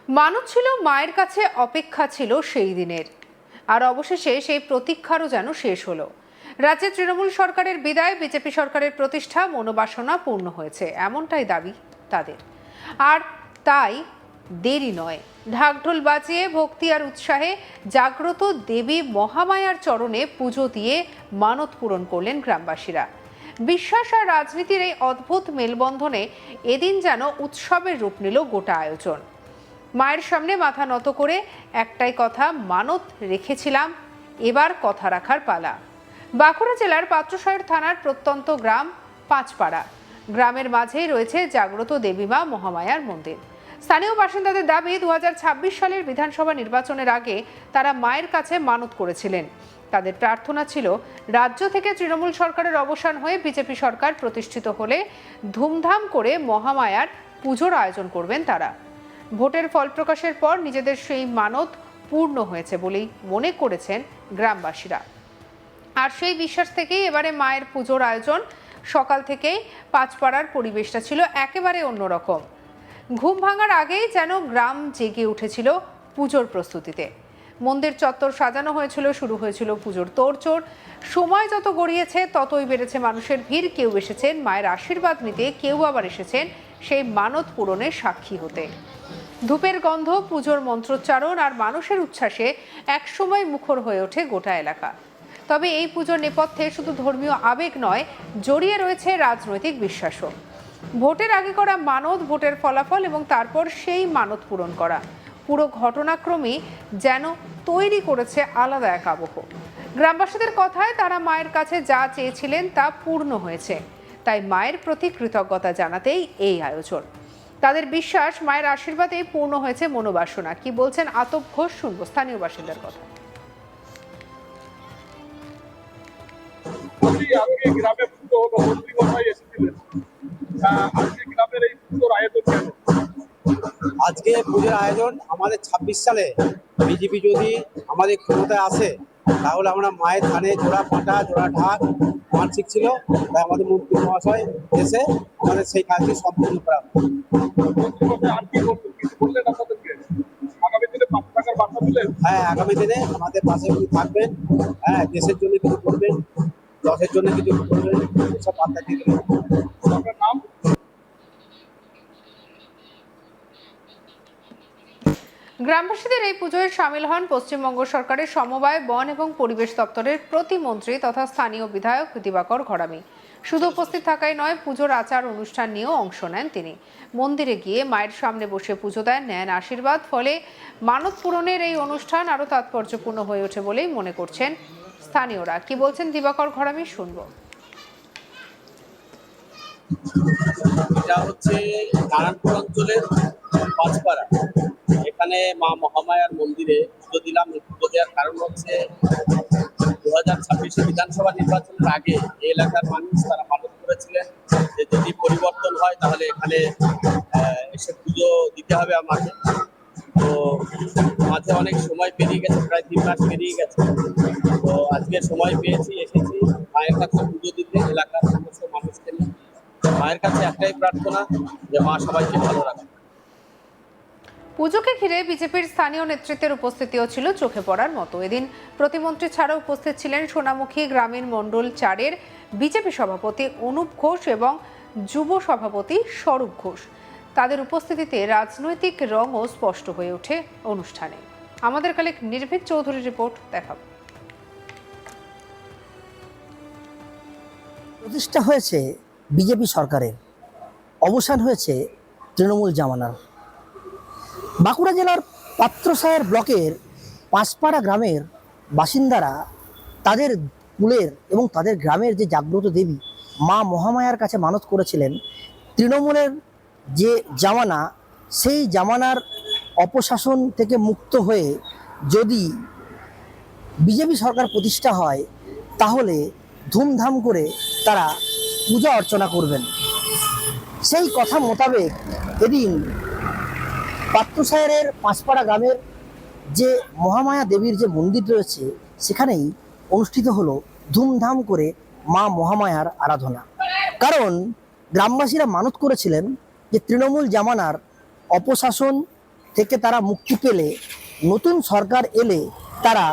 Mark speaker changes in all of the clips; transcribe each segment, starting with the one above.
Speaker 1: মানুষ ছিল, মায়ের কাছে অপেক্ষা ছিল সেই দিনের, আর অবশেষে সেই প্রতীক্ষারও যেন শেষ হলো। রাজ্যে তৃণমূল সরকারের বিদায়, বিজেপি সরকারের প্রতিষ্ঠা, মনোবাসনা পূর্ণ হয়েছে, এমনটাই দাবি তাদের। আর তাই দেরি নয়, ঢাকঢোল বাজিয়ে ভক্তি আর উৎসাহে জাগ্রত দেবী মহামায়ার চরণে পুজো দিয়ে মানত পূরণ করলেন গ্রামবাসীরা। বিশ্বাস আর রাজনীতির এই অদ্ভুত মেলবন্ধনে এদিন যেন উৎসবের রূপ নিল গোটা আয়োজন। মায়ের সামনে মাথা নত করে একটাই কথা, মানত রেখেছিলাম, এবার কথা রাখার পালা। বাঁকুড়া জেলার পাত্রসায়র থানার প্রত্যন্ত গ্রাম পাঁচপাড়া। গ্রামের মাঝেই রয়েছে জাগ্রত দেবীমা মহামায়ার মন্দির। স্থানীয় বাসিন্দাদের দাবি, 2026 সালের বিধানসভা নির্বাচনের আগে তারা মায়ের কাছে মানত করেছিলেন। তাদের প্রার্থনা ছিল, রাজ্য থেকে তৃণমূল সরকারের অবসান হয়ে বিজেপি সরকার প্রতিষ্ঠিত হলে ধুমধাম করে মহামায়ার পুজোর আয়োজন করবেন তারা। ভোটের ফল প্রকাশের পর নিজেদের সেই মানত পূর্ণ হয়েছে বলেই মনে করেছেন গ্রামবাসীরা। আর সেই বিশ্বাস থেকেই এবারে মায়ের পুজোর আয়োজন। সকাল থেকেই পাঁচপাড়ার পরিবেশটা ছিল একেবারে অন্যরকম। ঘুম ভাঙার আগেই যেন গ্রাম জেগে উঠেছিল পুজোর প্রস্তুতিতে। মন্দির চত্বর সাজানো হয়েছিল, শুরু হয়েছিল পুজোর তোড়জোড়। সময় যত গড়িয়েছে ততই বেড়েছে মানুষের ভিড়। কেউ এসেছেন মায়ের আশীর্বাদ নিতে, কেউ আবার এসেছেন সেই মানত পূরণের সাক্ষী হতে। ধূপের গন্ধ, পুজোর মন্ত্রোচ্চারণ আর মানুষের উচ্ছ্বাসে একসময় মুখর হয়ে ওঠে গোটা এলাকা। তবে এই পুজোর নেপথ্যে শুধু ধর্মীয় আবেগ নয়, জড়িয়ে রয়েছে রাজনৈতিক বিশ্বাসও। ভোটের আগে করা মানত, ভোটের ফলাফল এবং তারপর সেই মানত পূরণ করা, পুরো ঘটনাক্রমই যেন তৈরি করেছে আলাদা এক আবহ। গ্রামবাসীদের কথায়, তারা মায়ের কাছে যা চেয়েছিলেন তা পূর্ণ হয়েছে। তাই মায়ের প্রতি কৃতজ্ঞতা জানাতেই এই আয়োজন। তাদের বিশ্বাস, মায়ের আশীর্বাদেই পূর্ণ হয়েছে মনোবাসনা। কি বলছেন আতপ ঘোষ, শুনবো স্থানীয় বাসিন্দার কথা।
Speaker 2: আজকে পুজোর আয়োজন আমাদের 26 সালে বিজেপি যদি আমাদের ক্ষমতায় আসে, তাহলে আমরা মায়ের ধানে জোড়া পাঁটা, জোড়া ঢাক মানসিক ছিল, তাই আমাদের মন্ত্রী মহাশয় এসে আমাদের সেই কাজটি সম্পূর্ণ করা। হ্যাঁ, আগামী দিনে আমাদের পাশে থাকবেন, হ্যাঁ, দেশের জন্য কিছু করবেন, দশের জন্য কিছু করবেন, এসব বার্তা দিয়ে গেলেন। নাম
Speaker 1: গ্রামবাসীদের এই পুজোয় সামিল হন পশ্চিমবঙ্গ সরকারের সমবায়, বন এবং পরিবেশ দপ্তরের প্রতিমন্ত্রী তথা স্থানীয় বিধায়ক দিবাকর ঘরামি। শুধু উপস্থিত থাকাই নয়, পুজোর আচার অনুষ্ঠান নিয়েও অংশ নেন তিনি। মন্দিরে গিয়ে মায়ের সামনে বসে পুজো দেন, নেন আশীর্বাদ। ফলে মানত পূরণের এই অনুষ্ঠান আরও তাৎপর্যপূর্ণ হয়ে ওঠে বলেই মনে করছেন স্থানীয়রা। কি বলছেন দিবাকর ঘরামি, শুনবো।
Speaker 2: এটা হচ্ছে নারায়ণপুর অঞ্চলের পাঁচপাড়া। এখানে মা মহামায়ার মন্দিরে পুজো দিলাম। পুজো দেওয়ার কারণ হচ্ছে 2026 বিধানসভা নির্বাচনের আগে এই এলাকার মানুষ তারা মানত করেছিলেন যে যদি পরিবর্তন হয় তাহলে এখানে এসে পুজো দিতে হবে আমাকে। তো মাঝে অনেক সময় পেরিয়ে গেছে, প্রায় 3 মাস পেরিয়ে গেছে। তো আজকে সময় পেয়েছি, এসেছি মায়ের কাছে পুজো দিতে, এলাকার সমস্ত মানুষকে নিয়ে। মায়ের কাছে একটাই প্রার্থনা যে মা সবাইকে ভালো রাখে।
Speaker 1: পুজোকে ঘিরে বিজেপির স্থানীয় নেতৃত্বের উপস্থিতিও ছিল চোখে পড়ার মতো। এদিন প্রতিমন্ত্রী ছাড়াও উপস্থিত ছিলেন সোনামুখী গ্রামীণ মণ্ডল 4-এর বিজেপি সভাপতি অনুপ ঘোষ এবং যুব সভাপতি স্বরূপ ঘোষ। তাদের উপস্থিতিতে রাজনৈতিক রঙও স্পষ্ট হয়ে ওঠে অনুষ্ঠানে। আমাদের কালেক নির্ভীক চৌধুরীর রিপোর্ট দেখাব।
Speaker 3: প্রতিষ্ঠা হয়েছে বিজেপি সরকারের, অবসান হয়েছে তৃণমূল জামানার। বাঁকুড়া জেলার পাত্রসায়র ব্লকের পাঁচপাড়া গ্রামের বাসিন্দারা তাদের কুলের এবং তাদের গ্রামের যে জাগ্রত দেবী মা মহামায়ার কাছে মানত করেছিলেন। তৃণমূলের যে জামানা, সেই জামানার অপশাসন থেকে মুক্ত হয়ে যদি বিজেপি সরকার প্রতিষ্ঠা হয়, তাহলে ধুমধাম করে তারা পূজা অর্চনা করবেন। সেই কথা মোতাবেক এদিন পাত্রসায়রের পাঁচপাড়া গ্রামের যে মহামায়া দেবীর যে মন্দির রয়েছে, সেখানেই অনুষ্ঠিত হলো ধুমধাম করে মা মহামায়ার আরাধনা। কারণ গ্রামবাসীরা মানত করেছিলেন যে তৃণমূল জামানার অপশাসন থেকে তারা মুক্তি পেলে, নতুন সরকার এলে তারা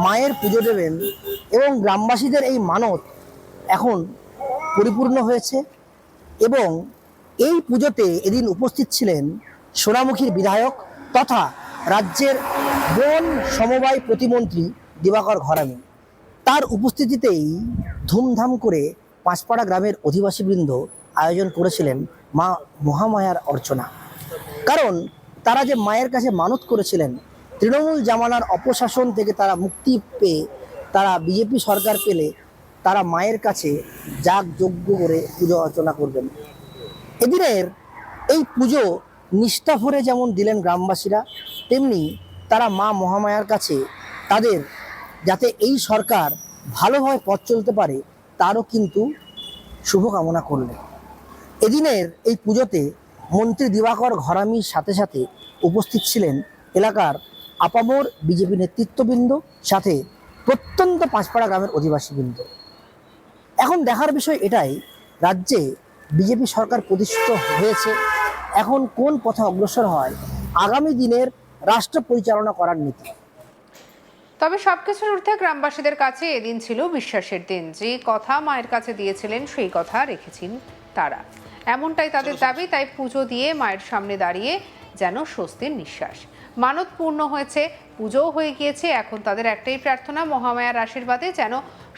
Speaker 3: মায়ের পুজো দেবেন এবং গ্রামবাসীদের এই মানত এখন পরিপূর্ণ হয়েছে। এবং এই পুজোতে এদিন উপস্থিত ছিলেন সোনামুখীর বিধায়ক তথা রাজ্যের বন সমবায় প্রতিমন্ত্রী দিবাকর ঘরামি। তার উপস্থিতিতেই ধুমধাম করে পাঁচপাড়া গ্রামের অধিবাসীবৃন্দ আয়োজন করেছিলেন মা মহামায়ার অর্চনা। কারণ তারা যে মায়ের কাছে মানত করেছিলেন, তৃণমূল জামানার অপশাসন থেকে তারা মুক্তি পেয়ে তারা বিজেপি সরকার পেলে তারা মায়ের কাছে যাগযজ্ঞ করে পুজো অর্চনা করবেন। এদিনের এই পুজো নিষ্ঠা ভরে যেমন দিলেন গ্রামবাসীরা, তেমনি তারা মা মহামায়ার কাছে তাদের যাতে এই সরকার ভালোভাবে পথ চলতে পারে তারও কিন্তু শুভকামনা করলেন। এদিনের এই পুজোতে মন্ত্রী দিবাকর ঘরামির সাথে সাথে উপস্থিত ছিলেন এলাকার আপামর বিজেপি নেতৃত্ববৃন্দ, সাথে প্রত্যন্ত পাঁচপাড়া গ্রামের অধিবাসীবৃন্দ। এখন দেখার বিষয় এটাই, রাজ্যে বিজেপি সরকার প্রতিষ্ঠিত হয়েছে, এখন কোন পথে অগ্রসর হয় আগামী দিনের রাষ্ট্র পরিচালনা করার নীতি।
Speaker 1: তবে সবকিছুর ঊর্ধ্বে গ্রামবাসীদের কাছে এদিন ছিল বিশ্বাসের দিন। যে কথা মায়ের কাছে দিয়েছিলেন সেই কথা রেখেছেন তারা, এমনটাই তাদের দাবি। তাই পুজো দিয়ে মায়ের সামনে দাঁড়িয়ে যেন স্বস্তির নিঃশ্বাস। মানত পূর্ণ হয়েছে, পুজোও হয়ে গিয়েছে। এখন তাদের একটাই প্রার্থনা, মহামায়ার আশীর্বাদে যেন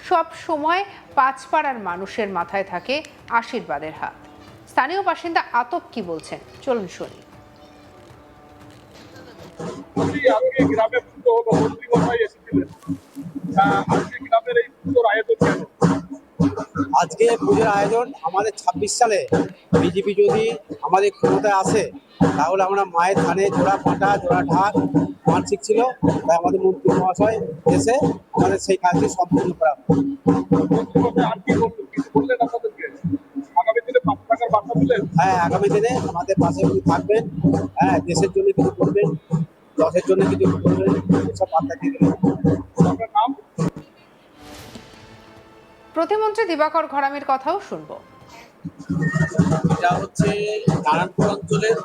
Speaker 1: সব সময় পাঁচপাড়ার মানুষের মাথায় থাকে আশীর্বাদের হাত। স্থানীয় বাসিন্দা আতপ কি বলছেন চলুন শুনি।
Speaker 4: আজকে গ্রামে পুজো হলো, মন্ত্রী মশাই এসেছিলেন। আজকে গ্রামের এই পুজোর আয়োজন কেন?
Speaker 5: আজকে পুজোর আয়োজন আমাদের 26 সালে বিজেপি যদি আমাদের ক্ষমতায় আসে তাহলে আমরা মায়ের ধানে জোড়া পাটা জোড়া ঢাক মানসিক ছিল, তাই আমাদের মন্ত্রী মহাশয় এসে আমাদের সেই কাজটি সম্পূর্ণ করা।
Speaker 4: মন্ত্রী মশাই আর কি বললেন, কিছু বললেন আপনাদেরকে? আগামী দিনে 5 টাকার বার্তা দিলেন।
Speaker 5: হ্যাঁ, আগামী দিনে আমাদের পাশে উনি থাকবেন, হ্যাঁ, দেশের জন্য কিছু করবেন, দশের জন্য কিছু করবেন, এসব বার্তা দিয়ে গেলেন।
Speaker 4: আপনার নাম?
Speaker 1: প্রতিমন্ত্রী দিবাকর ঘরামির কথাও শুনবো।
Speaker 2: এটা হচ্ছে নারায়ণপুর অঞ্চলের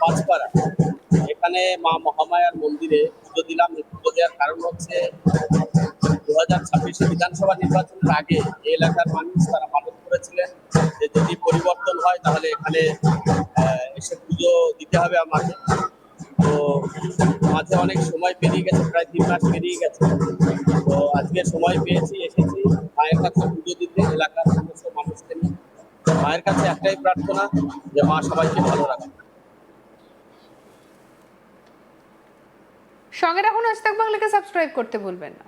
Speaker 2: পাঁচপাড়া। এখানে মা মহামায়ার মন্দিরে পুজো দিলাম। পুজো দেওয়ার কারণ হচ্ছে 2026 বিধানসভা নির্বাচনের আগে এই এলাকার মানুষ তারা মানত করেছিলেন যে যদি পরিবর্তন হয় তাহলে এখানে এসে পুজো দিতে হবে আমাকে। তো মাঝে অনেক সময় পেরিয়ে গেছে, প্রায় 3 মাস পেরিয়ে গেছে। তো আজকে সময় পেয়েছি, এসেছি মায়ের কাছে পুজো দিতে এলাকার সমস্ত মানুষকে নিয়ে। মায়ের কাছে একটাই প্রার্থনা যে মা সবাইকে ভালো রাখে।
Speaker 1: সঙ্গে রাখুন আজ তাক বাংলাকে সাবস্ক্রাইব করতে ভুলবেন না।